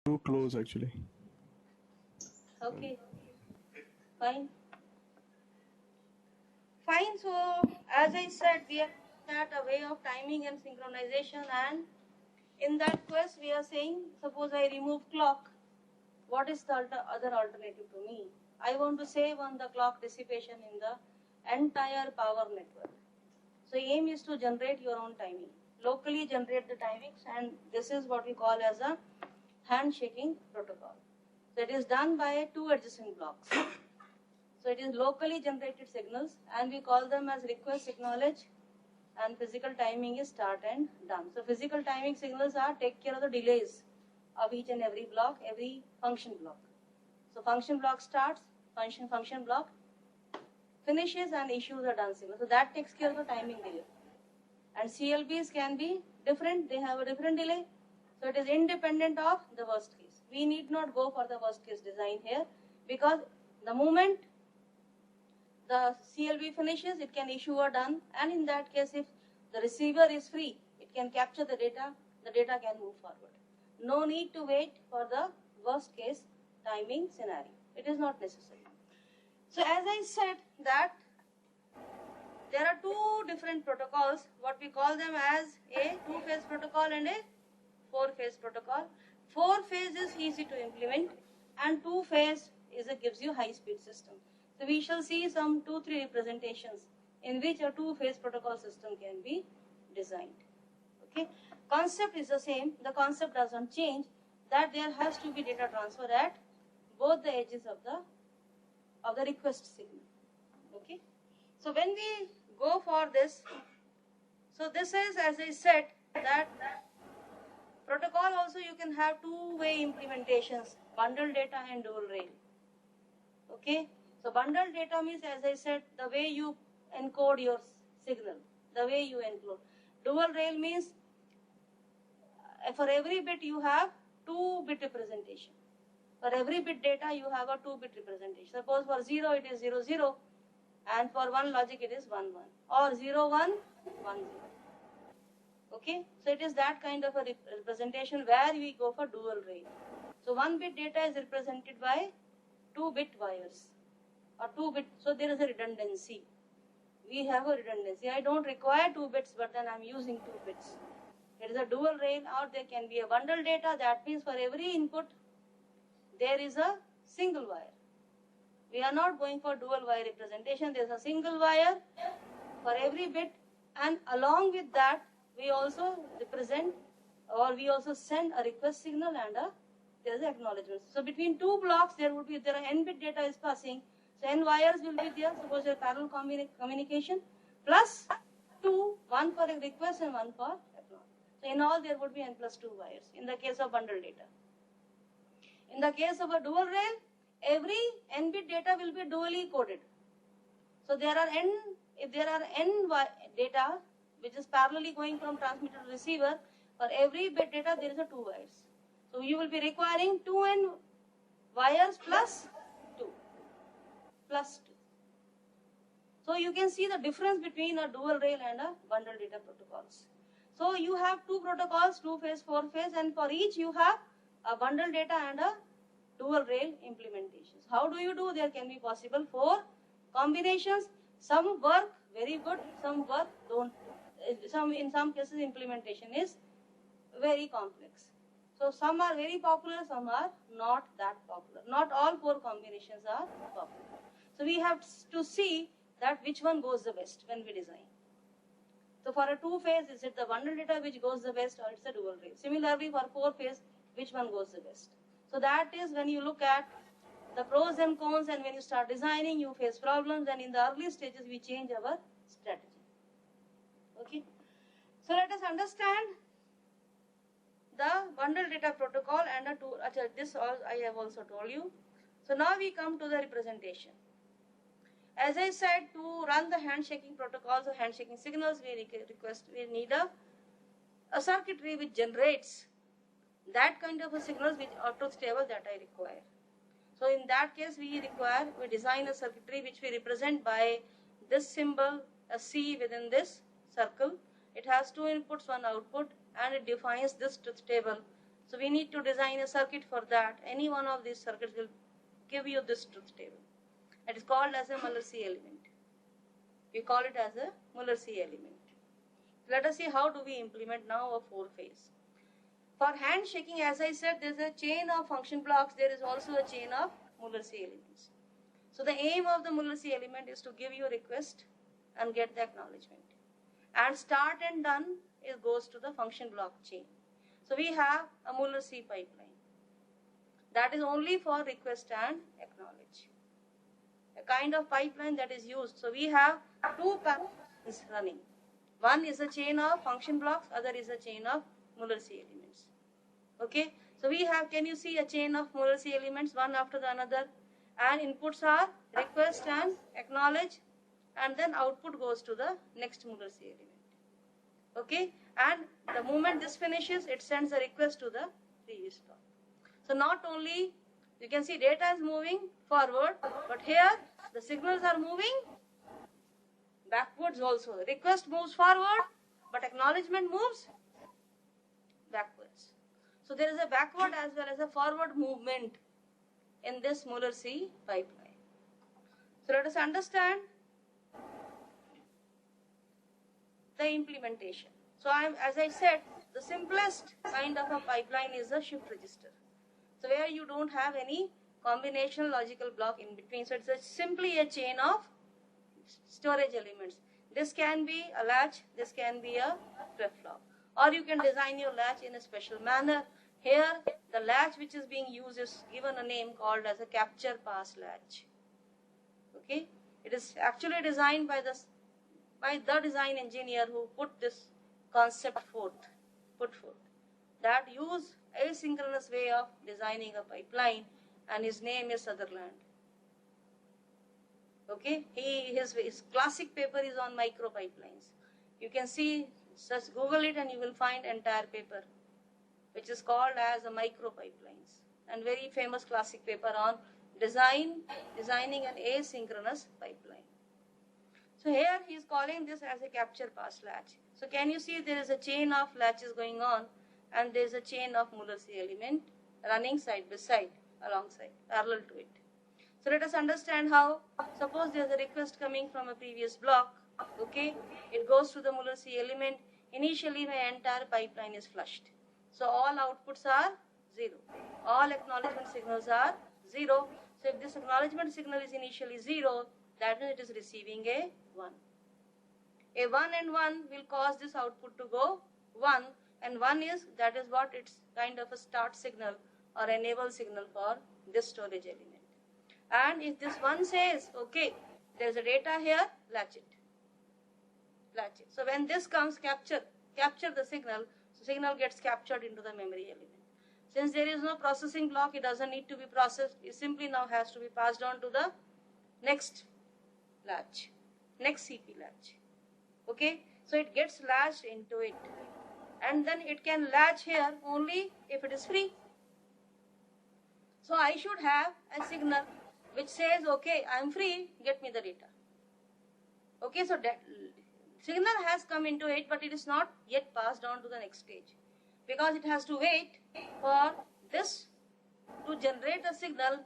Too close actually. Okay, fine. Fine, so as I said, we are at a way of timing and synchronization, and in that quest we are saying, suppose I remove clock, what is the other alternative to me? I want to save on the clock dissipation in the entire power network. So aim is to generate your own timing, locally generate the timings, and this is what we call as a handshaking protocol. So it is done by two adjacent blocks. So it is locally generated signals, and we call them as request, acknowledge, and physical timing is start and done. So physical timing signals are take care of the delays of each and every block, every function block. So function block starts, function block finishes, and issues a done signal. So that takes care of the timing delay. And CLBs can be different, they have a different delay. So it is independent of the worst case. We need not go for the worst case design here, because the moment the CLB finishes, it can issue a done, and in that case, if the receiver is free, it can capture the data can move forward. No need to wait for the worst case timing scenario. It is not necessary. So as I said that there are two different protocols, what we call them as a two-phase protocol and a four-phase protocol. Four-phase is easy to implement, and two-phase gives you high-speed system. So we shall see some 2-3 representations in which a two-phase protocol system can be designed. Okay, concept is the same. The concept doesn't change. That there has to be data transfer at both the edges of the request signal. Okay, so when we go for this, so this is, as I said, that protocol also you can have two-way implementations, bundle data and dual rail. Okay, so bundle data means, as I said, the way you encode your signal, the way you encode. Dual rail means for every bit you have 2-bit representation. For every bit data you have a 2-bit representation. Suppose for 0 it is 0, 0, and for 1 logic it is 1, 1, or 0, 1, 1, 0. Okay, so it is that kind of a representation where we go for dual rail. So 1-bit data is represented by 2-bit wires, or 2-bit, so there is a redundancy. We have a redundancy. I don't require 2 bits, but then I'm using 2 bits. It is a dual rail, or there can be a bundle data. That means for every input, there is a single wire. We are not going for dual wire representation. There is a single wire for every bit, and along with that, we also represent, or we also send a request signal and there is acknowledgement. So between two blocks, there are n-bit data is passing. So n wires will be there. Suppose a parallel communication plus 2, one for a request and one for acknowledgement. So in all, there would be n plus 2 wires in the case of bundle data. In the case of a dual rail, every n-bit data will be dually coded. So there are if there are n data which is parallelly going from transmitter to receiver, for every bit data there is a 2 wires. So you will be requiring 2n wires plus 2. So you can see the difference between a dual rail and a bundle data protocols. So you have two protocols, 2-phase, 4-phase, and for each you have a bundle data and a dual rail implementations. How do you do? There can be possible 4 combinations. Some work very good, some work don't. In some cases implementation is very complex. So some are very popular, some are not that popular. Not all 4 combinations are popular. So we have to see that which one goes the best when we design. So for a 2-phase, is it the bundle data which goes the best, or it's a dual rail? Similarly for 4-phase, which one goes the best? So that is when you look at the pros and cons, and when you start designing, you face problems, and in the early stages, we change our strategy. Okay. So let us understand the bundle data protocol and this all I have also told you. So now we come to the representation. As I said, to run the handshaking protocols or handshaking signals, we need a circuitry which generates that kind of a signals which are truth table that I require. So in that case, we design a circuitry which we represent by this symbol, a C within this circle. It has 2 inputs, 1 output, and it defines this truth table. So we need to design a circuit for that. Any one of these circuits will give you this truth table. It is called as a Muller-C element. We call it as a Muller-C element. Let us see how do we implement now a 4-phase. For handshaking, as I said, there is a chain of function blocks. There is also a chain of Muller-C elements. So the aim of the Muller-C element is to give you a request and get the acknowledgement. And start and done, it goes to the function block chain. So we have a Muller-C pipeline. That is only for request and acknowledge. A kind of pipeline that is used. So we have two pipelines running. One is a chain of function blocks, other is a chain of Muller-C elements. Okay, so we have, can you see a chain of Muller-C elements one after the another, and inputs are request and acknowledge, and then output goes to the next Muller-C element. Okay, and the moment this finishes, it sends a request to the previous block. So not only you can see data is moving forward, but here the signals are moving backwards also. Request moves forward, but acknowledgement moves backwards. So there is a backward as well as a forward movement in this Muller-C pipeline. So let us understand the implementation. So as I said, the simplest kind of a pipeline is a shift register. So where you don't have any combinational logical block in between. So it's simply a chain of storage elements. This can be a latch, this can be a flip-flop. Or you can design your latch in a special manner. Here, the latch which is being used is given a name called as a capture pass latch. Okay, it is actually designed by the design engineer who put this concept forth. That use asynchronous way of designing a pipeline, and his name is Sutherland. Okay, his classic paper is on micro pipelines. You can see, just Google it and you will find entire paper, which is called as a micro pipelines, and very famous classic paper on designing an asynchronous pipeline. So here he is calling this as a capture pass latch. So can you see there is a chain of latches going on, and there is a chain of Muller-C element running side by side, alongside, parallel to it. So let us understand how. Suppose there is a request coming from a previous block. Okay, it goes to the Muller-C element. Initially my entire pipeline is flushed. So all outputs are 0. All acknowledgement signals are 0. So if this acknowledgement signal is initially 0, that means it is receiving a 1. A 1 and 1 will cause this output to go 1, and 1 is, that is what it's kind of a start signal or enable signal for this storage element. And if this 1 says, okay, there is a data here, latch it. So when this comes, capture the signal, so signal gets captured into the memory element. Since there is no processing block, it doesn't need to be processed. It simply now has to be passed on to the next latch, next CP latch. Okay, so it gets latched into it, and then it can latch here only if it is free. So I should have a signal which says, okay, I am free, get me the data. Okay, so that signal has come into it, but it is not yet passed on to the next stage, because it has to wait for this to generate a signal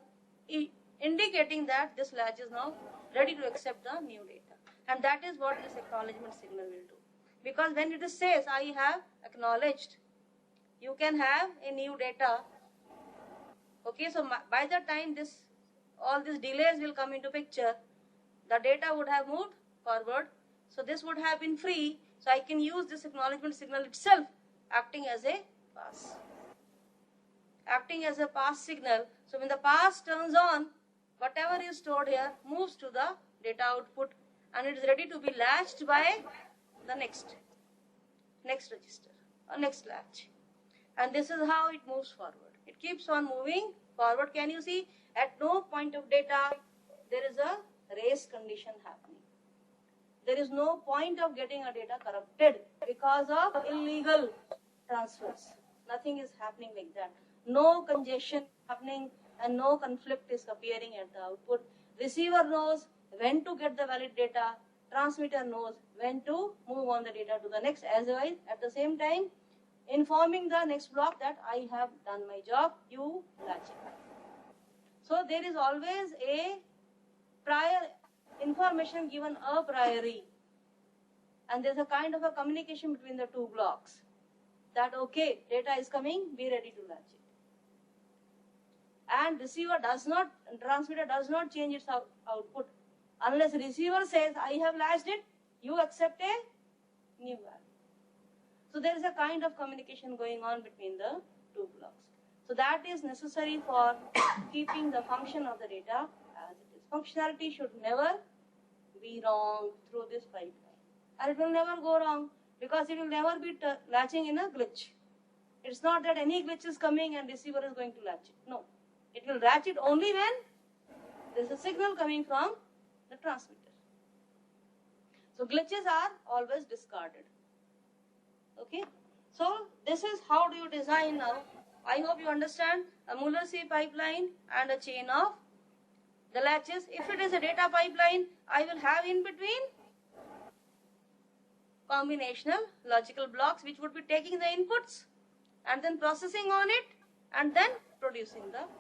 indicating that this latch is now ready to accept the new data. And that is what this acknowledgement signal will do. Because when it says, I have acknowledged, you can have a new data. Okay, so by the time all these delays will come into picture, the data would have moved forward. So this would have been free. So I can use this acknowledgement signal itself acting as a pass. Acting as a pass signal. So when the pass turns on, whatever is stored here moves to the data output, and it is ready to be latched by the next register or next latch. And this is how it moves forward. It keeps on moving forward. Can you see? At no point of data there is a race condition happening. There is no point of getting a data corrupted because of illegal transfers. Nothing is happening like that. No congestion happening and no conflict is appearing at the output. Receiver knows when to get the valid data. Transmitter knows when to move on the data to the next. As well, at the same time, informing the next block that I have done my job, you latch it. So there is always a prior information given a priori, and there's a kind of a communication between the two blocks that okay, data is coming, be ready to latch it. And transmitter does not change its output unless receiver says I have latched it, you accept a new value. So there is a kind of communication going on between the two blocks. So that is necessary for keeping the function of the data as it is. Functionality should never be wrong through this pipeline. And it will never go wrong because it will never be latching in a glitch. It's not that any glitch is coming and receiver is going to latch it. No. It will latch it only when there is a signal coming from the transmitter. So glitches are always discarded. Okay. So this is how do you design now. I hope you understand a Muller-C pipeline and a chain of the latches. If it is a data pipeline, I will have in between combinational logical blocks which would be taking the inputs and then processing on it and then producing the output.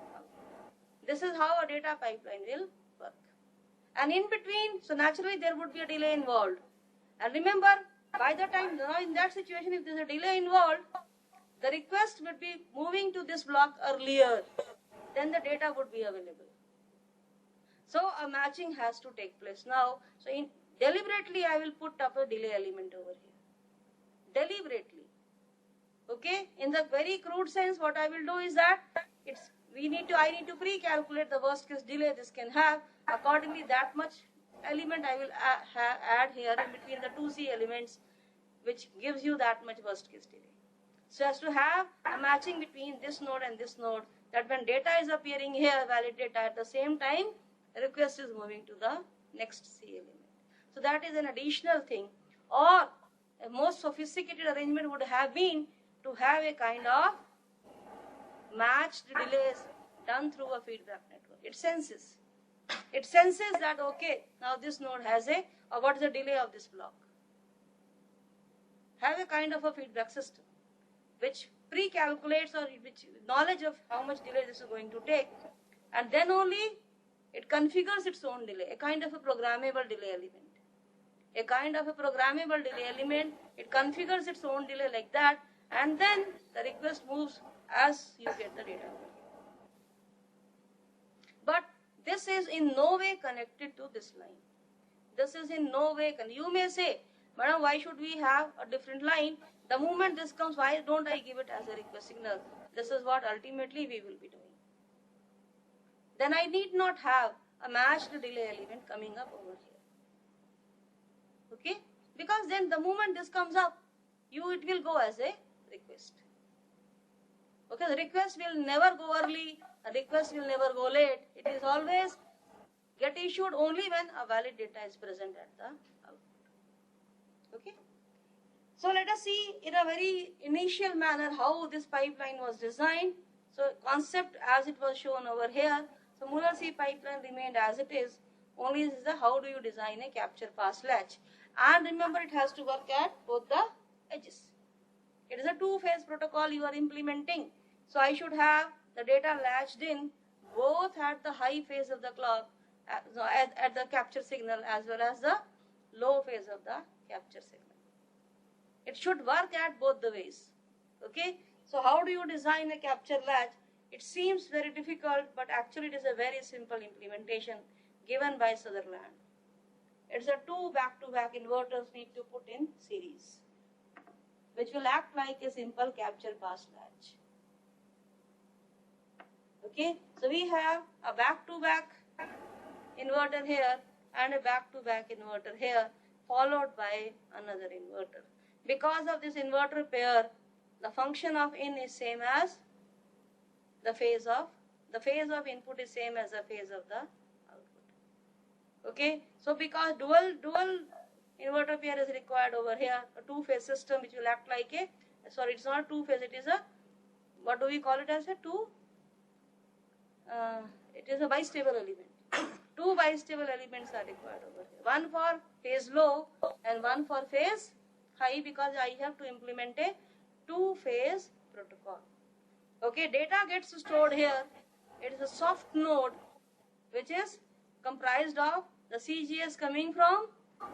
This is how a data pipeline will work. And in between, so naturally there would be a delay involved. And remember, by the time, now in that situation, if there is a delay involved, the request would be moving to this block earlier, then the data would be available. So a matching has to take place now. So deliberately I will put up a delay element over here. Deliberately. Okay? In the very crude sense, what I will do is that I need to pre-calculate the worst case delay this can have. Accordingly, that much element I will add here in between the 2C elements, which gives you that much worst case delay. So as to have a matching between this node and this node, that when data is appearing here, valid data, at the same time, request is moving to the next C element. So that is an additional thing. Or a more sophisticated arrangement would have been to have a kind of matched delays done through a feedback network. It senses that, okay, now this node has or what is the delay of this block. Have a kind of a feedback system which pre-calculates or which knowledge of how much delay this is going to take, and then only it configures its own delay, a kind of a programmable delay element. A kind of a programmable delay element, it configures its own delay like that, and then the request moves as you get the data. But this is in no way connected to this line. This is in no way connected. You may say, Madam, why should we have a different line? The moment this comes, why don't I give it as a request signal? This is what ultimately we will be doing. Then I need not have a matched delay element coming up over here. Okay? Because then the moment this comes up, it will go as a request. Okay, the request will never go early, a request will never go late. It is always get issued only when a valid data is present at the output. Okay? So let us see in a very initial manner how this pipeline was designed. So concept as it was shown over here. So Muller-C pipeline remained as it is. Only is the how do you design a capture pass latch. And remember, it has to work at both the edges. It is a two-phase protocol you are implementing. So I should have the data latched in both at the high phase of the clock, at the capture signal, as well as the low phase of the capture signal. It should work at both the ways. Okay? So how do you design a capture latch? It seems very difficult, but actually it is a very simple implementation given by Sutherland. It's a two back-to-back inverters need to put in series, which will act like a simple capture pass latch. Okay, so we have a back-to-back inverter here and a back-to-back inverter here, followed by another inverter. Because of this inverter pair, the function of in is same as the phase of input is same as the phase of the output. Okay, so because dual inverter pair is required over here, a two-phase system which will act like it's not two-phase, it is what do we call it as it is a bistable element. Two bistable elements are required over here. One for phase low and one for phase high, because I have to implement a two-phase protocol. Okay, data gets stored here. It is a soft node which is comprised of the CGS coming from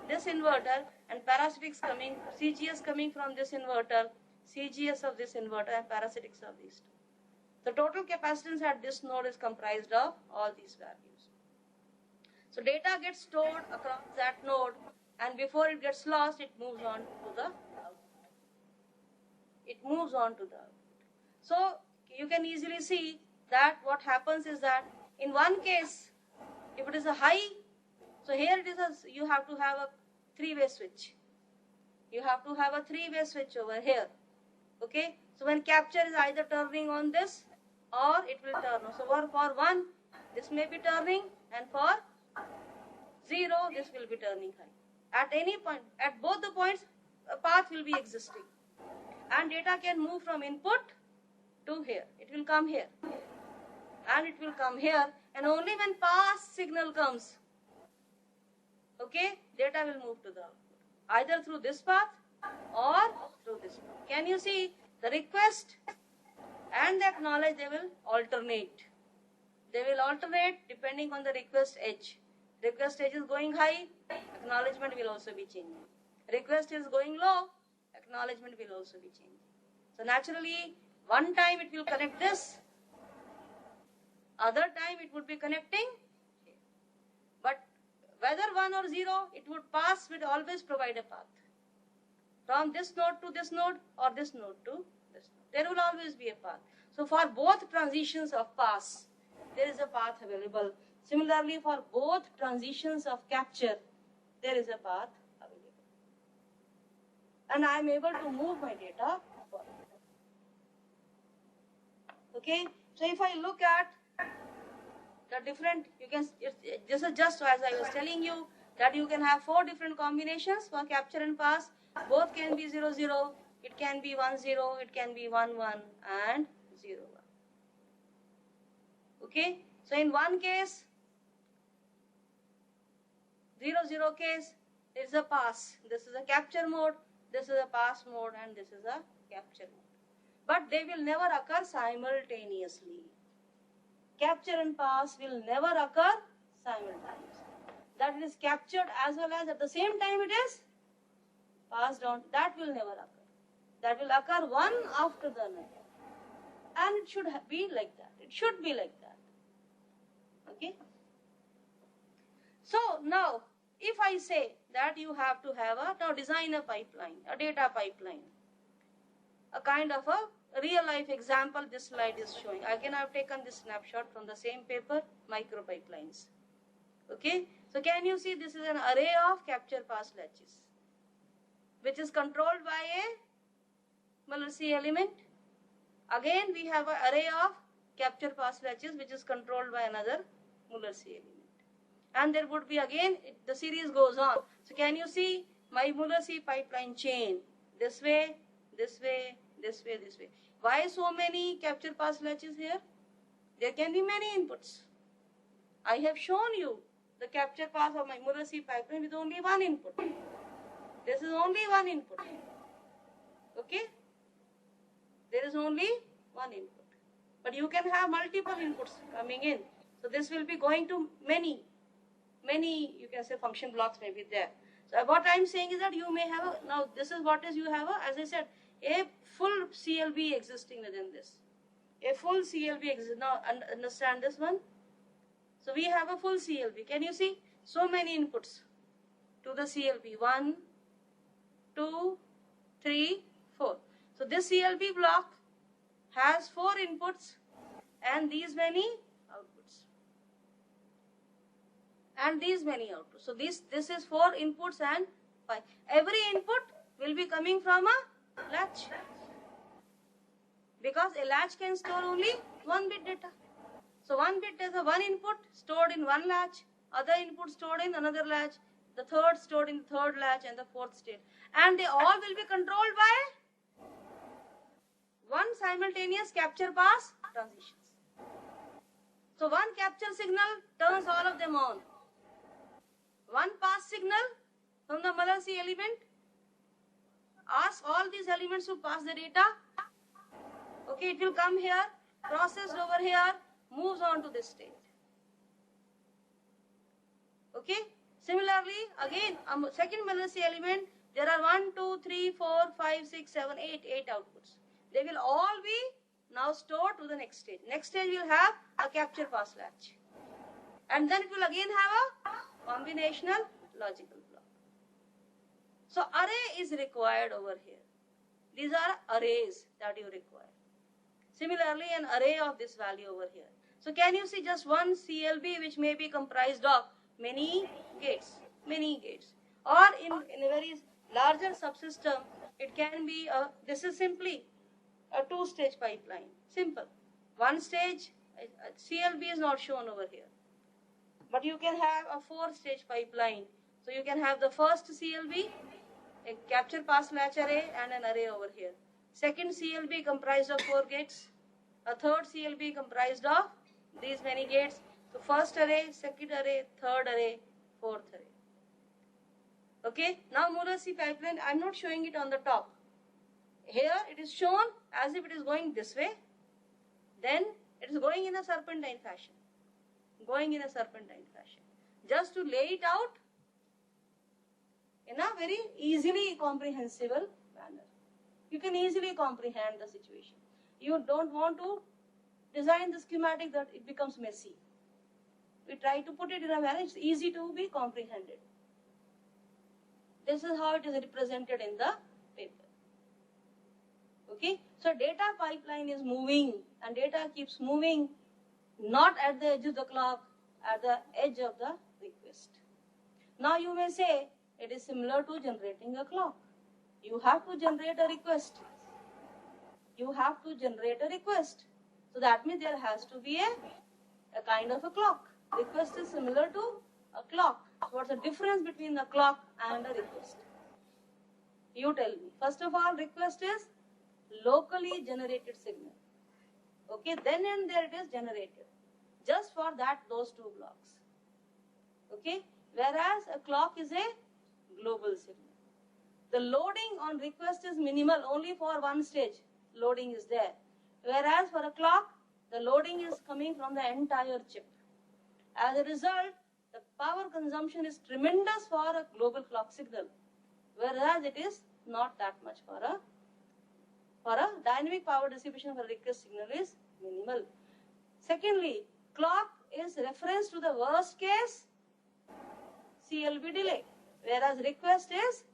this inverter and parasitics coming, CGS coming from this inverter, CGS of this inverter and parasitics of these two. The total capacitance at this node is comprised of all these values. So data gets stored across that node, and before it gets lost, it moves on to the output. It moves on to the output. So you can easily see that what happens is that in one case, if it is a high, so here it is a, you have to have a three-way switch. You have to have a three-way switch over here. Okay, so when capture is either turning on this or it will turn on. So for 1, this may be turning, and for 0, this will be turning high. At any point, at both the points, a path will be existing. And data can move from input to here. It will come here. And it will come here. And only when pass signal comes, okay, data will move to the output. Either through this path or through this path. Can you see the request and the acknowledge, they will alternate. They will alternate depending on the request edge. Request edge is going high, acknowledgement will also be changing. Request is going low, acknowledgement will also be changing. So naturally, one time it will connect this, other time it would be connecting here. But whether 1 or 0, it would always provide a path. From this node to this node or this node to this node. There will always be a path. So for both transitions of pass, there is a path available. Similarly, for both transitions of capture, there is a path available. And I am able to move my data forward. Okay, so if I look at the different, this is just as I was telling you, that you can have 4 different combinations for capture and pass. Both can be 0, 0, it can be 1, 0, it can be 1, 1 and 0, 1. Okay, so in one case, 0, 0 case, it is a pass. This is a capture mode, this is a pass mode, and this is a capture mode. But they will never occur simultaneously. Capture and pass will never occur simultaneously. That it is captured as well as at the same time it is passed on. That will never occur. That will occur one after the another. And it should be like that. It should be like that. Okay? So now, if I say that you have to have now design a pipeline, a data pipeline, a kind of a real life example this slide is showing. Again, I have taken this snapshot from the same paper, micro pipelines. Okay, so can you see this is an array of capture pass latches, which is controlled by a Muller-C element. Again, we have an array of capture pass latches, which is controlled by another Muller-C element. And there would be again, the series goes on. So can you see my Muller-C pipeline chain? This way, this way, this way, this way. Why so many capture pass latches here? There can be many inputs. I have shown you the capture path of my Muller-C pipeline with only one input. This is only one input. Okay? There is only one input. But you can have multiple inputs coming in. So this will be going to many, you can say function blocks may be there. So what I am saying is that you may have now this is what is you have as I said, a full CLB existing within this. A full CLB exists. Now understand this one. So we have a full CLB. Can you see? So many inputs to the CLB. 1, 2, 3, 4. So this CLB block has 4 inputs and these many outputs. And these many outputs. So this is 4 inputs and 5. Every input will be coming from a latch. Because a latch can store only 1 bit data. So 1 bit is a 1 input stored in 1 latch, other input stored in another latch, the third stored in the third latch and the fourth state. And they all will be controlled by one simultaneous capture pass transitions. So one capture signal turns all of them on. One pass signal from the Muller-C element Ask all these elements to pass the data. Okay, it will come here, processed over here, moves on to this stage. Okay. Similarly, again, second Malacy element, there are 1, 2, 3, 4, 5, 6, 7, 8, 8 outputs. They will all be now stored to the next stage. Next stage will have a capture pass latch. And then it will again have a combinational logical block. So array is required over here. These are arrays that you require. Similarly, an array of this value over here. So can you see just one CLB which may be comprised of many gates. Or in a very larger subsystem, it can be this is simply a two-stage pipeline. Simple. One stage, CLB is not shown over here. But you can have a four-stage pipeline. So you can have the first CLB, a capture pass latch array, and an array over here. Second CLB comprised of 4 gates. A third CLB comprised of these many gates. So first array, second array, third array, fourth array. Okay, now Muller-C pipeline, I'm not showing it on the top. Here it is shown as if it is going this way. Then it is going in a serpentine fashion. Just to lay it out in a very easily comprehensible manner. You can easily comprehend the situation. You don't want to design the schematic that it becomes messy. We try to put it in a manner it's easy to be comprehended. This is how it is represented in the paper. Okay, so data pipeline is moving and data keeps moving not at the edge of the clock, at the edge of the request. Now you may say it is similar to generating a clock. You have to generate a request. So that means there has to be a kind of a clock. Request is similar to a clock. What's the difference between a clock and a request? You tell me. First of all, request is locally generated signal. Okay, then and there it is generated. Just for that, those two blocks. Okay, whereas a clock is a global signal. The loading on request is minimal, only for one stage. Loading is there. Whereas for a clock, the loading is coming from the entire chip. As a result, the power consumption is tremendous for a global clock signal, whereas it is not that much for a dynamic power dissipation for a request signal is minimal. Secondly, clock is reference to the worst case CLB delay, whereas request is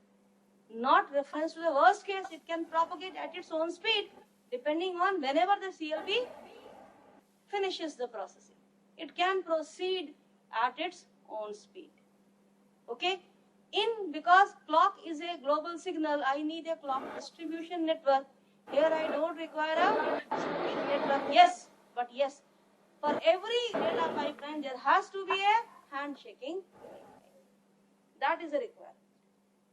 not reference to the worst case. It can propagate at its own speed depending on whenever the CLB finishes the processing. It can proceed at its own speed. Okay, because clock is a global signal, I need a clock distribution network. Here I don't require a distribution network. Yes, but yes, for every data pipeline there has to be a handshaking pipeline. That is a requirement.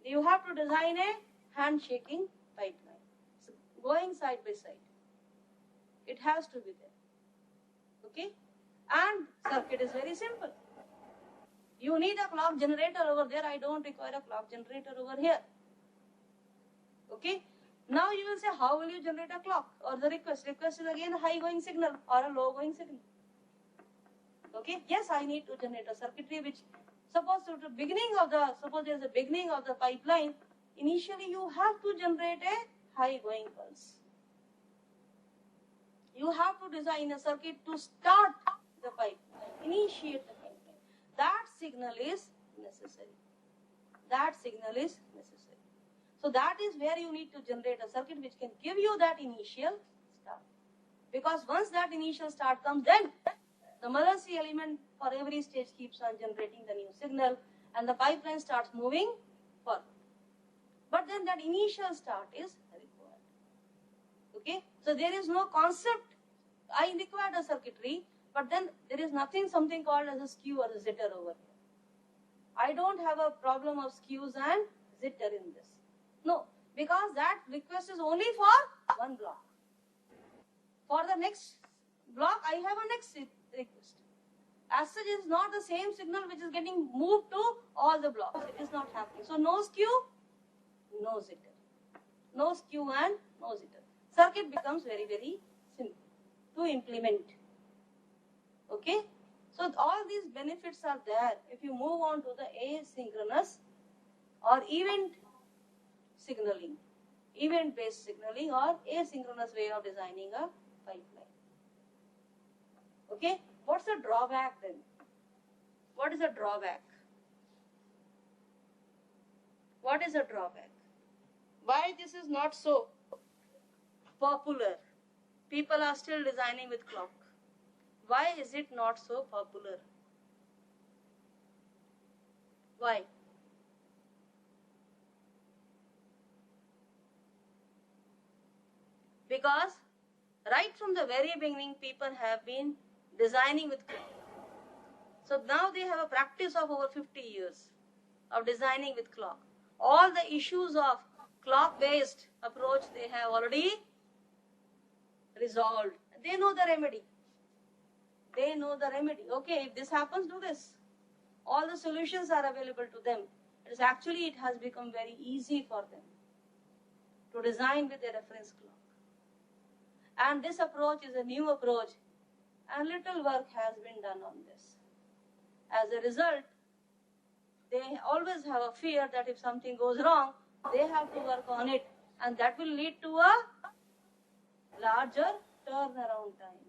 You have to design a handshaking pipeline. So going side by side. It has to be there. Okay? And circuit is very simple. You need a clock generator over there. I don't require a clock generator over here. Okay? Now you will say, how will you generate a clock or the request? Request is again a high going signal or a low going signal. Okay? Yes, I need to generate a circuitry which suppose there is a beginning of the pipeline. Initially you have to generate a high going pulse. You have to design a circuit to start the pipeline, initiate the pipeline. That signal is necessary. So that is where you need to generate a circuit which can give you that initial start. Because once that initial start comes, then the Muller-C element for every stage keeps on generating the new signal and the pipeline starts moving forward. But then that initial start is required. Okay? So there is no concept, I required a circuitry, but then there is something called as a skew or a jitter over here. I don't have a problem of skews and jitter in this. No, because that request is only for one block. For the next block, I have a next request. As such, it is not the same signal which is getting moved to all the blocks. It is not happening. So no skew, no jitter. no skew and no jitter. Circuit becomes very, very simple to implement. Okay? So all these benefits are there if you move on to the asynchronous or event-based signaling or asynchronous way of designing a pipeline. Okay? What's the drawback then? What is the drawback? What is the drawback? Why this is not so popular? People are still designing with clock. Why is it not so popular? Why? Because right from the very beginning, people have been designing with clock. So now they have a practice of over 50 years of designing with clock. All the issues of clock-based approach they have already resolved. They know the remedy. They know the remedy. Okay, if this happens, do this. All the solutions are available to them. It has become very easy for them to design with a reference clock. And this approach is a new approach, and little work has been done on this. As a result, they always have a fear that if something goes wrong, they have to work on it, and that will lead to a larger turnaround time.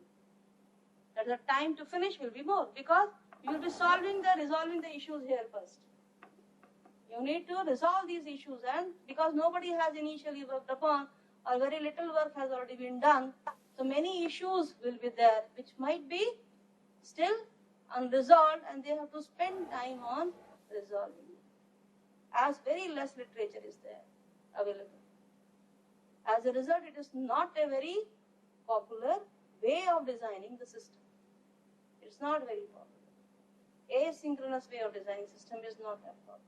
That the time to finish will be more, because you will be resolving the issues here first. You need to resolve these issues, and because nobody has initially worked upon, or very little work has already been done, so many issues will be there which might be still unresolved, and they have to spend time on resolving it. As very less literature is there available. As a result, it is not a very popular way of designing the system. It's not very popular. Asynchronous way of designing system is not that popular.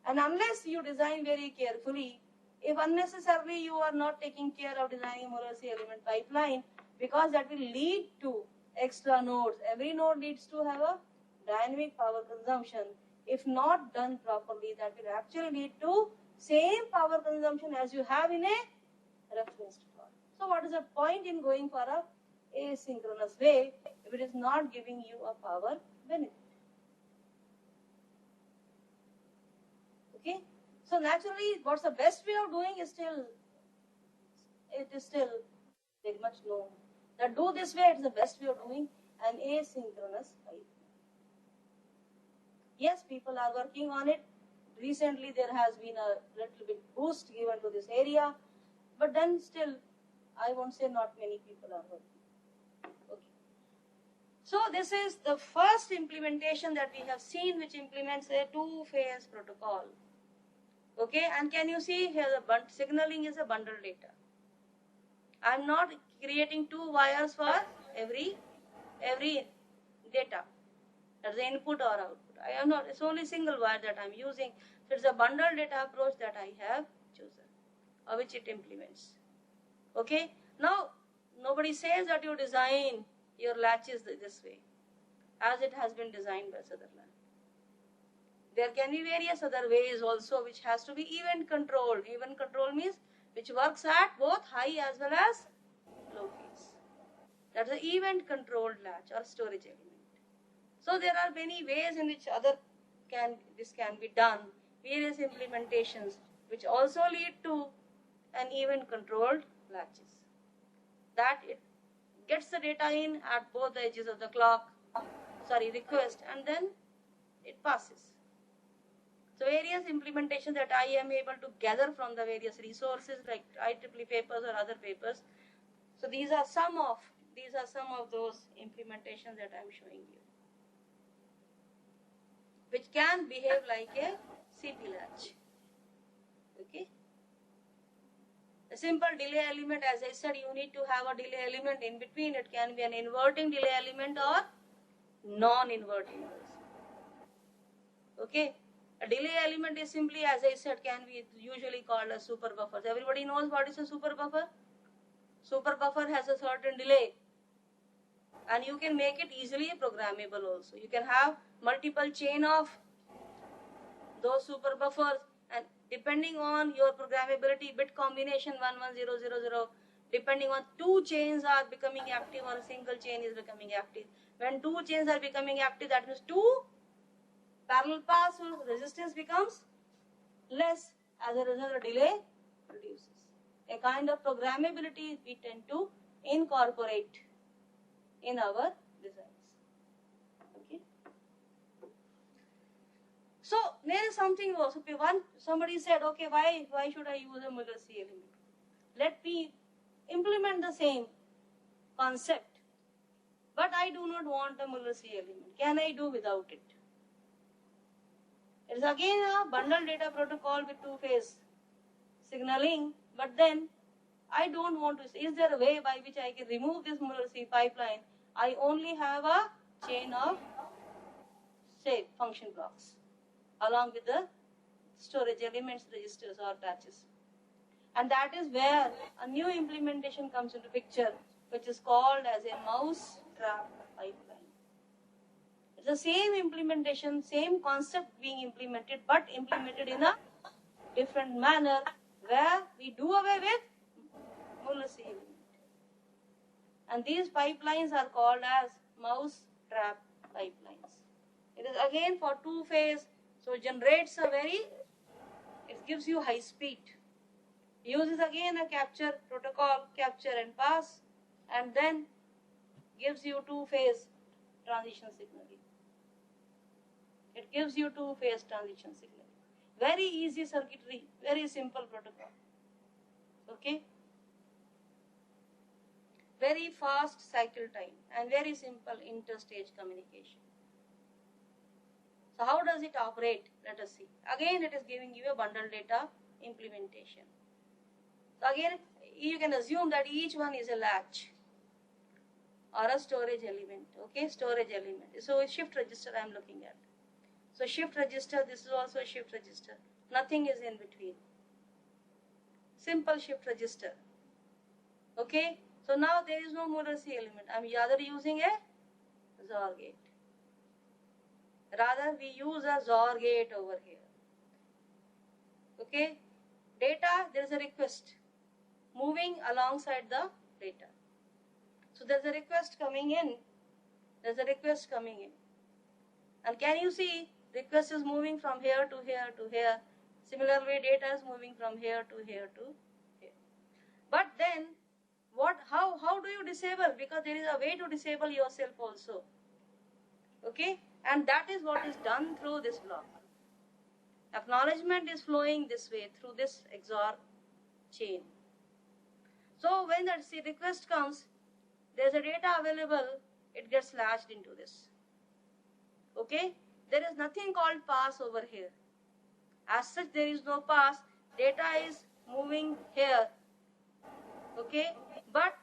And unless you design very carefully, if unnecessarily you are not taking care of designing Morrissey element pipeline, because that will lead to extra nodes. Every node needs to have a dynamic power consumption. If not done properly, that will actually lead to same power consumption as you have in a reference clock. So what is the point in going for a asynchronous way if it is not giving you a power benefit? Okay, so naturally, what's the best way of doing is still very much known. That do this way, it's the best way of doing an asynchronous pipeline. Yes, people are working on it. Recently, there has been a little bit boost given to this area, but then still, I won't say not many people are working. Okay. So this is the first implementation that we have seen, which implements a two-phase protocol. Okay, and can you see here the signaling is a bundle data. I am not creating two wires for every data. That's the input or output. I am not. It's only single wire that I am using. So it's a bundle data approach that I have chosen, or which it implements. Okay. Now nobody says that you design your latches this way, as it has been designed by Sutherland. There can be various other ways also, which has to be event controlled. Event control means which works at both high as well as low phase. That's the event controlled latch or storage element. So there are many ways in which this can be done. Various implementations which also lead to an event controlled latches. That it gets the data in at both the edges of the request, and then it passes. So various implementations that I am able to gather from the various resources like IEEE papers or other papers. So these are some of those implementations that I am showing you, which can behave like a CP latch. Okay. A simple delay element, as I said, you need to have a delay element in between. It can be an inverting delay element or non-inverting. Okay. A delay element is simply, as I said, can be usually called a super buffer. Everybody knows what is a super buffer? Super buffer has a certain delay, and you can make it easily programmable also. You can have multiple chain of those super buffers, and depending on your programmability bit combination 11000, depending on two chains are becoming active or a single chain is becoming active. When two chains are becoming active, that means two parallel paths, so resistance becomes less. As a result, the delay reduces. A kind of programmability we tend to incorporate in our designs. Okay. So there is something also. Somebody said, okay, why should I use a Muller-C element? Let me implement the same concept, but I do not want a Muller-C element. Can I do without it? It is again a bundle data protocol with two-phase signaling, but then I don't want to. Is there a way by which I can remove this Muller-C pipeline? I only have a chain of, say, function blocks along with the storage elements, registers or patches. And that is where a new implementation comes into picture, which is called as a mouse trap pipeline. It's the same implementation, same concept being implemented, but implemented in a different manner, where we do away with Muller-C element. And these pipelines are called as mouse trap pipelines. It is again for two-phase, so it generates it gives you high speed. Uses again a capture protocol, capture and pass, and then gives you two-phase transition signaling. It gives you two-phase transition signaling. Very easy circuitry, very simple protocol. Okay? Very fast cycle time and very simple interstage communication. So how does it operate? Let us see. Again, it is giving you a bundle data implementation. So again, you can assume that each one is a latch or a storage element. Okay, storage element. So a shift register I am looking at. So shift register, this is also a shift register. Nothing is in between. Simple shift register. Okay, so now there is no Muller-C element. I am rather using a XOR gate. Rather we use a XOR gate over here. Okay, data, there is a request moving alongside the data. So there is a request coming in. There is a request coming in. And can you see, request is moving from here to here to here. Similarly, data is moving from here to here to here. But then, how do you disable? Because there is a way to disable yourself also. Okay, and that is what is done through this block. Acknowledgement is flowing this way through this XOR chain. So when the request comes, there is a data available, it gets latched into this. Okay, there is nothing called pass over here. As such, there is no pass. Data is moving here. Okay, but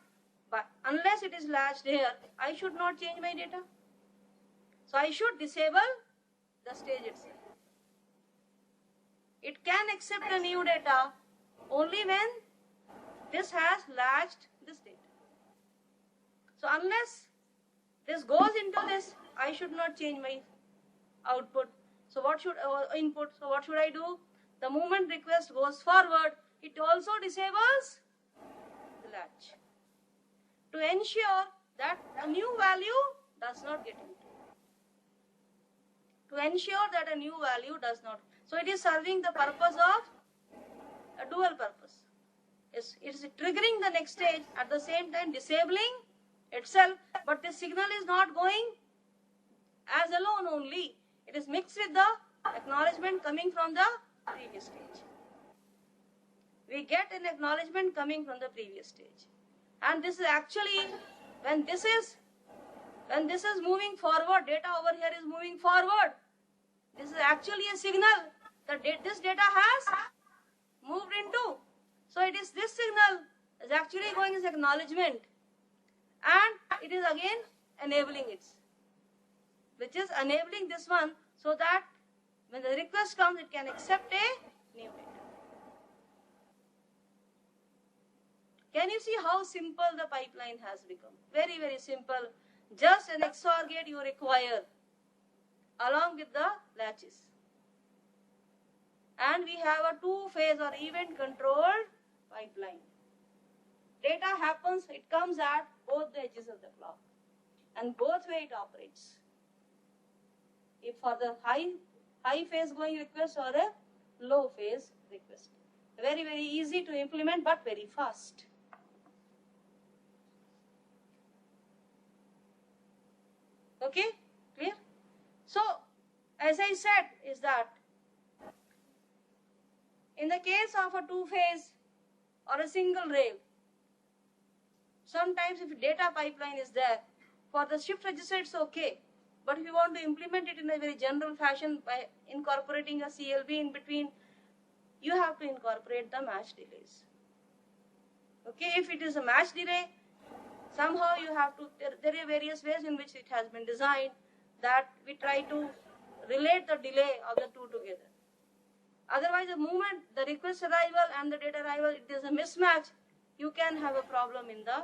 unless it is latched here, I should not change my data. So I should disable the stage itself. It can accept a new data only when this has latched this data. So unless this goes into this, I should not change my output. So what should input? So what should I do? The moment request goes forward, it also disables the latch to ensure that a new value does not get into. To ensure that a new value does not. So it is serving the purpose of a dual purpose. It is triggering the next stage, at the same time disabling itself, but the signal is not going as alone only. It is mixed with the acknowledgement coming from the previous stage. We get an acknowledgement coming from the previous stage. And this is actually, when this is moving forward, data over here is moving forward. This is actually a signal that this data has moved into. So it is this signal is actually going as acknowledgement, and it is again enabling it, which is enabling this one so that when the request comes, it can accept a new data. Can you see how simple the pipeline has become? Very, very simple. Just an XOR gate you require along with the latches. and we have a two-phase or event-controlled pipeline. Data happens, it comes at both the edges of the clock, and both way it operates. If for the high phase going request or a low phase request. Very, very easy to implement, but very fast. Okay, clear? So, as I said, is that in the case of a two-phase or a single rail, sometimes if data pipeline is there, for the shift register it's okay. But if you want to implement it in a very general fashion by incorporating a CLB in between, you have to incorporate the match delays. Okay, if it is a match delay, somehow you have to, there are various ways in which it has been designed that we try to relate the delay of the two together. Otherwise, the moment the request arrival and the data arrival, it is a mismatch, you can have a problem in the,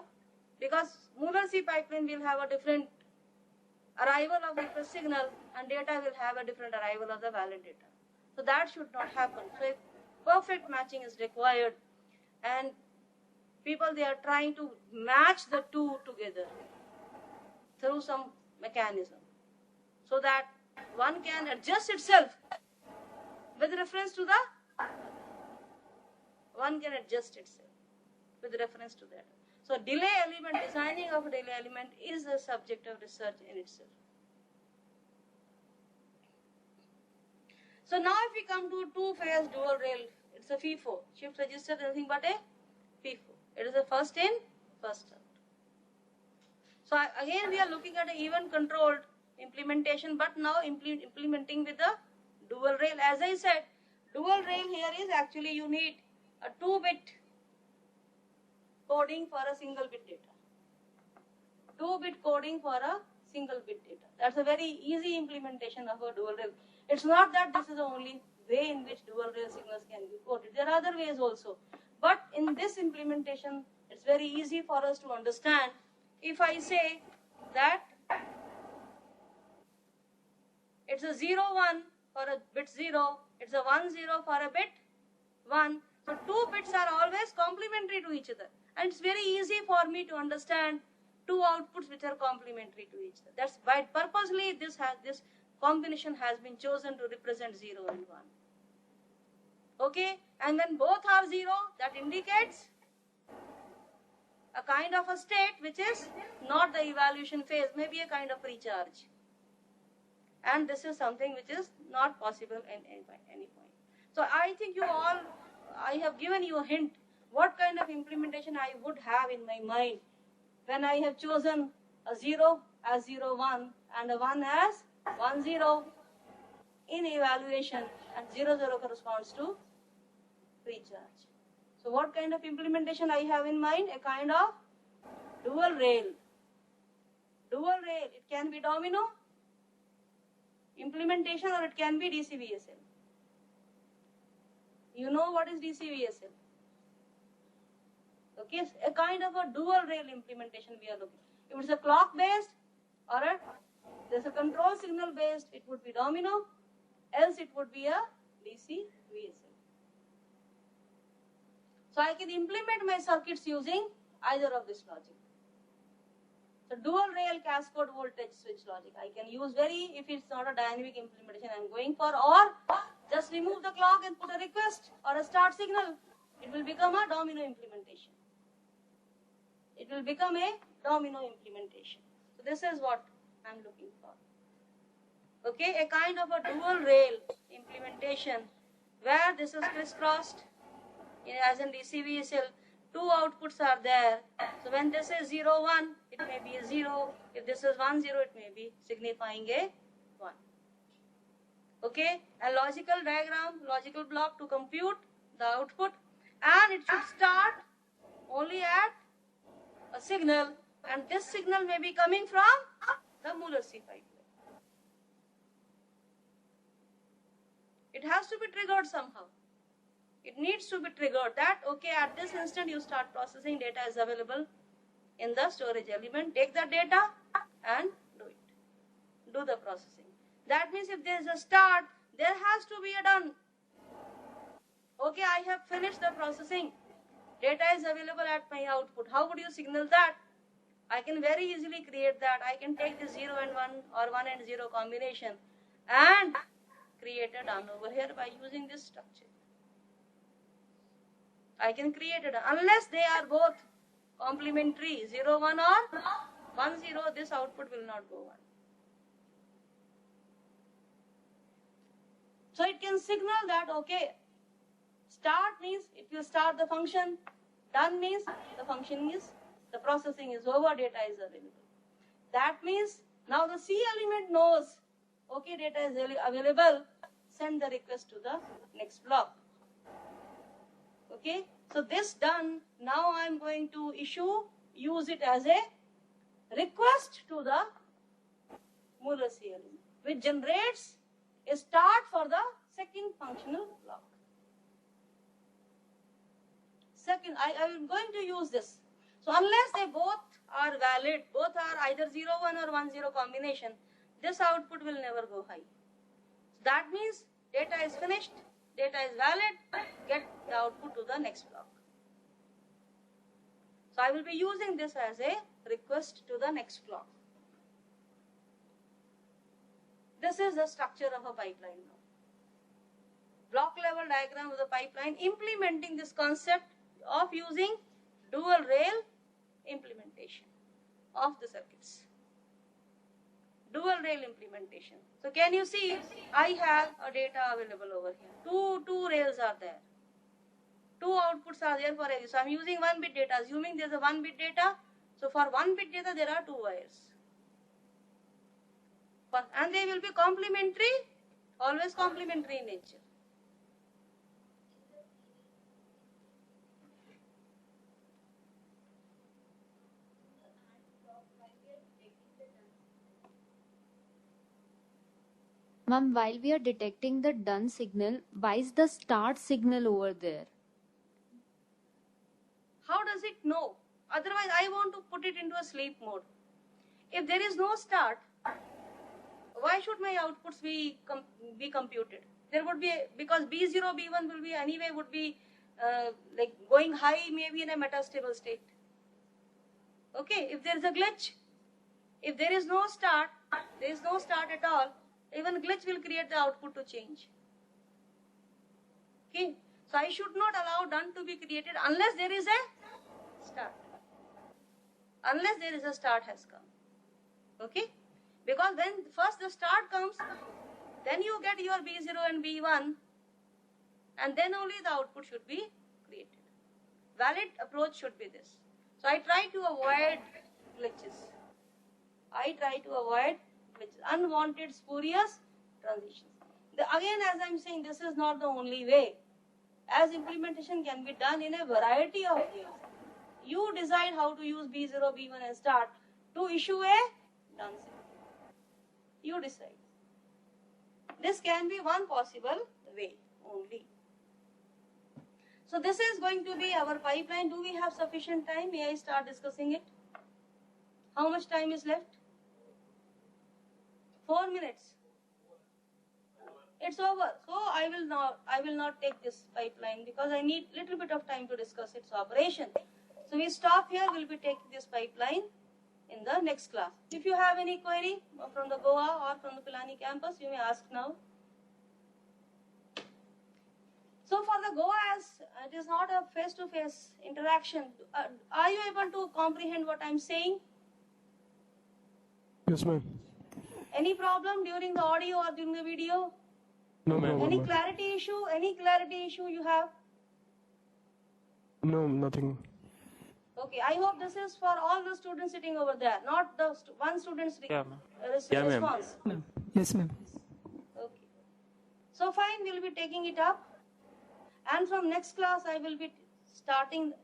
because Muller-C pipeline will have a different arrival of request signal and data will have a different arrival of the valid data. So that should not happen. So if perfect matching is required and people, they are trying to match the two together through some mechanism so that one can adjust itself with reference to the, one can adjust itself with reference to that. So delay element, designing of a delay element is a subject of research in itself. So now if we come to two-phase dual rail, it's a FIFO. Shift register is nothing but a FIFO. It is a first in, first out. So again we are looking at an event-controlled implementation, but now implementing with the dual rail. As I said, dual rail here is actually you need a 2-bit coding for a single bit data. 2-bit coding for a single bit data. That's a very easy implementation of a dual rail. It's not that this is the only way in which dual rail signals can be coded. There are other ways also. But in this implementation, it's very easy for us to understand. If I say that it's a 0, 1 for a bit 0, it's a 1, 0 for a bit 1. So 2 bits are always complementary to each other. And it's very easy for me to understand 2 outputs which are complementary to each other. That's why purposely this combination has been chosen to represent 0 and 1. Okay, and when both are 0, that indicates a kind of a state which is not the evaluation phase, maybe a kind of recharge. And this is something which is not possible at any point. So I think you all, I have given you a hint what kind of implementation I would have in my mind when I have chosen a 0 as 0, 1 and a 1 as 1, 0 in evaluation, and 0, 0 corresponds to recharge. So what kind of implementation I have in mind? A kind of dual rail. Dual rail, it can be domino implementation or it can be DCVSL. You know what is DCVSL? Okay, a kind of a dual rail implementation we are looking. If it's a clock based or there's a control signal based, it would be domino, else it would be a DCVSL. So I can implement my circuits using either of this logic. So dual rail cascade voltage switch logic I can use if it's not a dynamic implementation I'm going for, or just remove the clock and put a request or a start signal. It will become a domino implementation. It will become a domino implementation. So this is what I'm looking for. Okay, a kind of a dual rail implementation where this is crisscrossed as in DCVSL. 2 outputs are there. So when this is 0, 1, it may be a 0. If this is 1, 0, it may be signifying a 1. Okay, a logical diagram, logical block to compute the output, and it should start only at a signal, and this signal may be coming from the Muller-C pipeline. It has to be triggered somehow. It needs to be triggered that, okay, at this instant you start processing, data is available in the storage element, take the data and do it. Do the processing. That means if there is a start, there has to be a done. Okay, I have finished the processing. Data is available at my output. How would you signal that? I can very easily create that. I can take the 0 and 1 or 1 and 0 combination and create a done over here by using this structure. I can create it unless they are both complementary, 0 1 or 1 0, this output will not go 1. So it can signal that, okay, start means it will start the function, done means the processing is over, data is available. That means now the C element knows, okay, data is available, send the request to the next block. Okay, so this done, now I am going to use it as a request to the Muller C element, which generates a start for the second functional block. Second, I am going to use this. So unless they both are valid, both are either 0 1 or 1 0 combination, this output will never go high. So that means data is finished, data is valid, get the output to the next block. So I will be using this as a request to the next block. This is the structure of a pipeline now. Block level diagram of the pipeline implementing this concept of using dual rail implementation of the circuits. Dual rail implementation. So can you see, I have a data available over here. Two rails are there. Two outputs are there for every. So I'm using 1 bit data, assuming there's a 1 bit data. So for 1 bit data, there are 2 wires. And they will be complementary, always complementary in nature. Ma'am, while we are detecting the done signal, why is the start signal over there? How does it know? Otherwise, I want to put it into a sleep mode. If there is no start, why should my outputs be computed? There would be, because B0, B1 will be anyway would be like going high, maybe in a metastable state. Okay, if there is a glitch, if there is no start, there is no start at all, even glitch will create the output to change. Okay, so I should not allow done to be created unless there is a start. Unless there is a start has come. Okay, because when first the start comes, then you get your B0 and B1, and then only the output should be created. Valid approach should be this. So I try to avoid glitches. Unwanted spurious transitions. Again, as I'm saying, this is not the only way. As implementation can be done in a variety of ways. You decide how to use B0, B1 and start to issue a done signal. You decide. This can be one possible way only. So this is going to be our pipeline. Do we have sufficient time? May I start discussing it? How much time is left? 4 minutes. It's over. So I will not take this pipeline because I need little bit of time to discuss its operation. So we stop here. We'll be taking this pipeline in the next class. If you have any query from the Goa or from the Pilani campus, you may ask now. So for the Goa, as it is not a face-to-face interaction, are you able to comprehend what I'm saying? Yes, ma'am. Any problem during the audio or during the video? No, ma'am. Any clarity issue? Any clarity issue you have? No, nothing. Okay, I hope this is for all the students sitting over there, not the one student's response. Ma'am. Yes, ma'am. Okay. So fine, we'll be taking it up. And from next class, I will be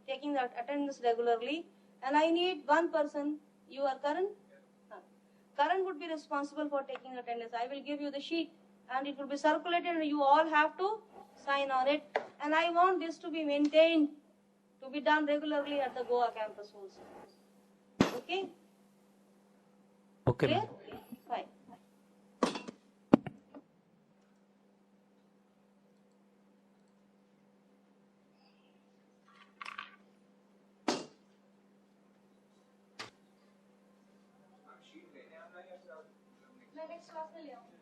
taking the attendance regularly. And I need one person. You are Karan? Karan would be responsible for taking attendance. I will give you the sheet and it will be circulated and you all have to sign on it. And I want this to be maintained, to be done regularly at the Goa campus also. Okay? Okay, Clear? ma'am. Fine. मैं next class में ले आऊंगी